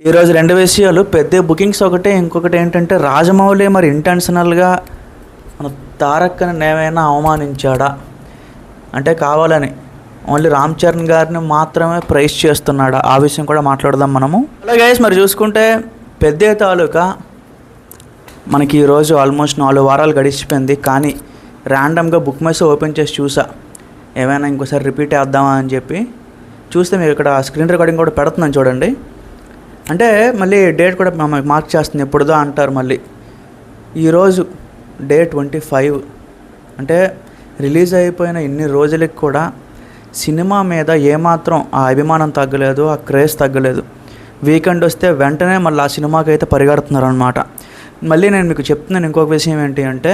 ఈరోజు రెండు విషయాలు పెద్ద బుకింగ్స్ ఒకటే, ఇంకొకటి ఏంటంటే రాజమౌళి మరి ఇంటెన్షనల్గా మన తారక్ని ఏమైనా అవమానించాడా అంటే కావాలని ఓన్లీ రామ్ చరణ్ గారిని మాత్రమే ప్రైజ్ చేస్తున్నాడా, ఆ విషయం కూడా మాట్లాడదాం మనము. అలాగే మరి చూసుకుంటే పెద్ద తాలూకా మనకి ఈరోజు ఆల్మోస్ట్ 4 వారాలు గడిచిపోయింది. కానీ ర్యాండమ్గా బుక్ మై షో ఓపెన్ చేసి చూసా ఏమైనా ఇంకోసారి రిపీట్ వేద్దామా అని చెప్పి చూస్తే మీరు ఇక్కడ స్క్రీన్ రికార్డింగ్ కూడా పెడుతున్నాను చూడండి. అంటే మళ్ళీ డేట్ కూడా మార్క్ చేస్తుంది, ఎప్పుడుదో అంటారు. మళ్ళీ ఈరోజు డే 25 అంటే రిలీజ్ అయిపోయిన ఇన్ని రోజులకి కూడా సినిమా మీద ఏమాత్రం ఆ అభిమానం తగ్గలేదు, ఆ క్రేజ్ తగ్గలేదు. వీకెండ్ వస్తే వెంటనే మళ్ళీ ఆ సినిమాకి అయితే పరిగెడుతున్నారు అనమాట. మళ్ళీ నేను మీకు చెప్తున్నాను ఇంకొక విషయం ఏంటి అంటే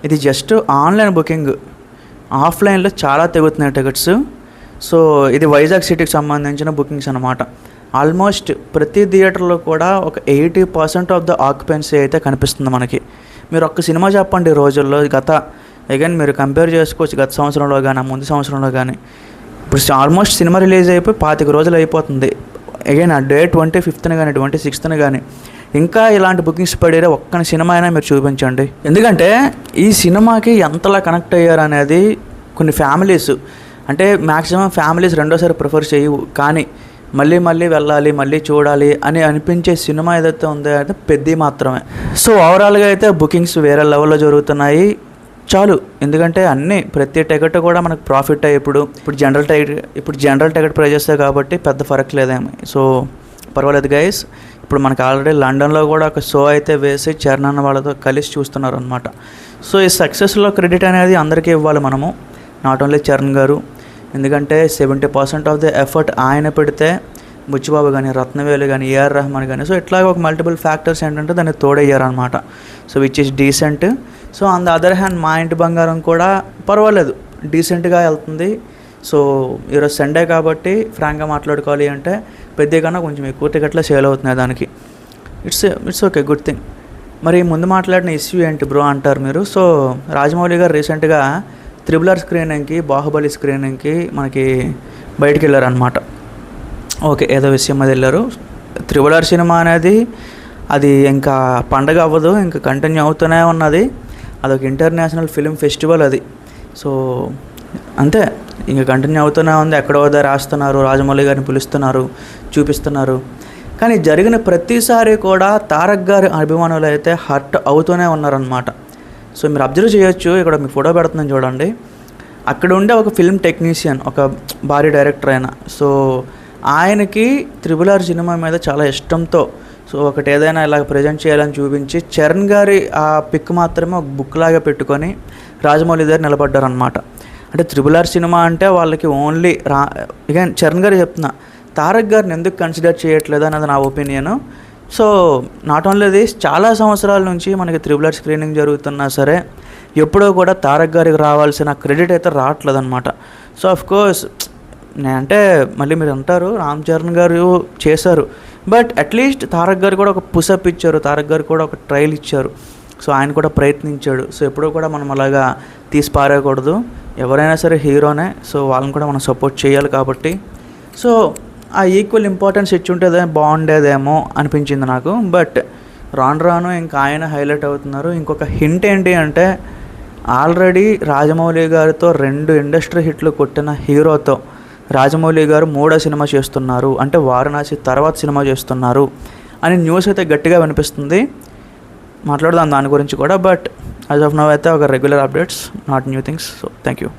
ఇది జస్ట్ ఆన్లైన్ బుకింగ్, ఆఫ్లైన్లో చాలా తెగుతున్నాయి టికెట్స్. సో ఇది వైజాగ్ సిటీకి సంబంధించిన బుకింగ్స్ అనమాట. ఆల్మోస్ట్ ప్రతి థియేటర్లో కూడా ఒక 80% ఆఫ్ ద ఆక్యుపెన్సీ అయితే కనిపిస్తుంది మనకి. మీరు ఒక్క సినిమా చెప్పండి రోజుల్లో, అగైన్ మీరు కంపేర్ చేసుకోవచ్చు గత సంవత్సరంలో కానీ ముందు సంవత్సరంలో కానీ. ఇప్పుడు ఆల్మోస్ట్ సినిమా రిలీజ్ అయిపోయి 25 రోజులు అయిపోతుంది. అగైన్ ఆ డే 25th కానీ 26th కానీ ఇంకా ఇలాంటి బుకింగ్స్ పడేరే ఒక్క సినిమా అయినా మీరు చూపించండి. ఎందుకంటే ఈ సినిమాకి ఎంతలా కనెక్ట్ అయ్యారు అనేది కొన్ని ఫ్యామిలీస్, అంటే మ్యాక్సిమం ఫ్యామిలీస్ రెండోసారి ప్రిఫర్ చేయవు, కానీ మళ్ళీ వెళ్ళాలి, మళ్ళీ చూడాలి అని అనిపించే సినిమా ఏదైతే ఉందో అంటే పెద్ద మాత్రమే. సో ఓవరాల్గా అయితే బుకింగ్స్ వేరే లెవెల్లో జరుగుతున్నాయి చాలు. ఎందుకంటే అన్నీ ప్రతి టికెట్ కూడా మనకు ప్రాఫిట్ అయ్యి ఇప్పుడు జనరల్ టికెట్ ప్రైజెస్ కాబట్టి పెద్ద ఫరక్ లేదేమో. సో పర్వాలేదు గైస్. ఇప్పుడు మనకి ఆల్రెడీ లండన్లో కూడా ఒక షో అయితే వేసి చరణ్ అన్న వాళ్ళతో కలిసి చూస్తున్నారు అనమాట. సో ఈ సక్సెస్లో క్రెడిట్ అనేది అందరికీ ఇవ్వాలి మనము, నాట్ ఓన్లీ చరణ్ గారు. ఎందుకంటే 70% ఆఫ్ ద ఎఫర్ట్ ఆయన పెడితే బుచ్చిబాబు కానీ, రత్నవేలు కానీ, ఏఆర్ రెహమాన్ కానీ, సో ఇట్లాగ ఒక మల్టిపుల్ ఫ్యాక్టర్స్ ఏంటంటే దాన్ని తోడయ్యారనమాట. So which is decent. So on the other hand మా ఇంటి బంగారం కూడా పర్వాలేదు, డీసెంట్గా వెళ్తుంది. సో ఈరోజు సండే కాబట్టి ఫ్రాంక్గా మాట్లాడుకోవాలి అంటే పెద్ద కన్నా కొంచెం ఎక్కువ టికెట్లో సేల్ అవుతున్నాయి దానికి. It's okay, good thing. మరి ముందు మాట్లాడిన ఇష్యూ ఏంటి బ్రో అంటారు మీరు. సో రాజమౌళి గారు రీసెంట్గా RRR స్క్రీనింగ్కి, బాహుబలి స్క్రీనింగ్కి మనకి బయటికి వెళ్ళారనమాట. ఓకే, ఏదో విషయం మీద వెళ్ళారు. RRR సినిమా అనేది అది ఇంకా పండగ అవ్వదు, ఇంకా కంటిన్యూ అవుతూనే ఉన్నది. అదొక ఇంటర్నేషనల్ ఫిలిం ఫెస్టివల్ అది. సో అంతే, ఇంకా కంటిన్యూ అవుతూనే ఉంది. ఎక్కడో రాస్తున్నారు, రాజమౌళి గారిని పిలుస్తున్నారు, చూపిస్తున్నారు. కానీ జరిగిన ప్రతిసారి కూడా తారక్ గారి అభిమానులు అయితే హర్ట్ అవుతూనే ఉన్నారనమాట. సో మీరు అబ్జర్వ్ చేయొచ్చు, ఇక్కడ మీకు ఫోటో పెడుతున్నాను చూడండి. అక్కడ ఉండే ఒక ఫిల్మ్ టెక్నీషియన్, ఒక భారీ డైరెక్టర్ అయిన, సో ఆయనకి RRR సినిమా మీద చాలా ఇష్టంతో సో ఒకటి ఏదైనా ఇలా ప్రజెంట్ చేయాలని చూపించి చరణ్ గారి ఆ పిక్ మాత్రమే ఒక బుక్ లాగా పెట్టుకొని రాజమౌళి దగ్గర నిలబడ్డారనమాట. అంటే RRR సినిమా అంటే వాళ్ళకి ఓన్లీ అగైన్ చరణ్ గారు చెప్తున్నా, తారక్ గారిని ఎందుకు కన్సిడర్ చేయట్లేదు అన్నది నా opinion. So not only this, చాలా సంవత్సరాల నుంచి మనకి RRR స్క్రీనింగ్ జరుగుతున్నా సరే ఎప్పుడో కూడా తారక్ గారికి రావాల్సిన క్రెడిట్ అయితే రావట్లేదు అనమాట. సో అఫ్కోర్స్ అంటే మళ్ళీ మీరు అంటారు రామ్ చరణ్ గారు చేశారు, బట్ అట్లీస్ట్ తారక్ గారు కూడా ఒక పుషప్ ఇచ్చారు, తారక్ గారు కూడా ఒక ట్రయల్ ఇచ్చారు. సో ఆయన కూడా ప్రయత్నించాడు. సో ఎప్పుడూ కూడా మనం అలాగా తీసి పారేయకూడదు, ఎవరైనా సరే హీరోనే, సో వాళ్ళని కూడా మనం సపోర్ట్ చేయాలి. కాబట్టి సో ఆ ఈక్వల్ ఇంపార్టెన్స్ ఇచ్చుంటే బాగుండేదేమో అనిపించింది నాకు. బట్ రాను ఇంకా ఆయన హైలైట్ అవుతున్నారు. ఇంకొక హింట్ ఏంటి అంటే ఆల్రెడీ రాజమౌళి గారితో 2 ఇండస్ట్రీ హిట్లు కొట్టిన హీరోతో రాజమౌళి గారు 3వ సినిమా చేస్తున్నారు, అంటే వారణాసి తర్వాత సినిమా చేస్తున్నారు అని న్యూస్ అయితే గట్టిగా వినిపిస్తుంది. మాట్లాడదాం దాని గురించి కూడా. బట్ యాజ్ ఆఫ్ నౌ అయితే ఒక regular updates, not new things. So thank you.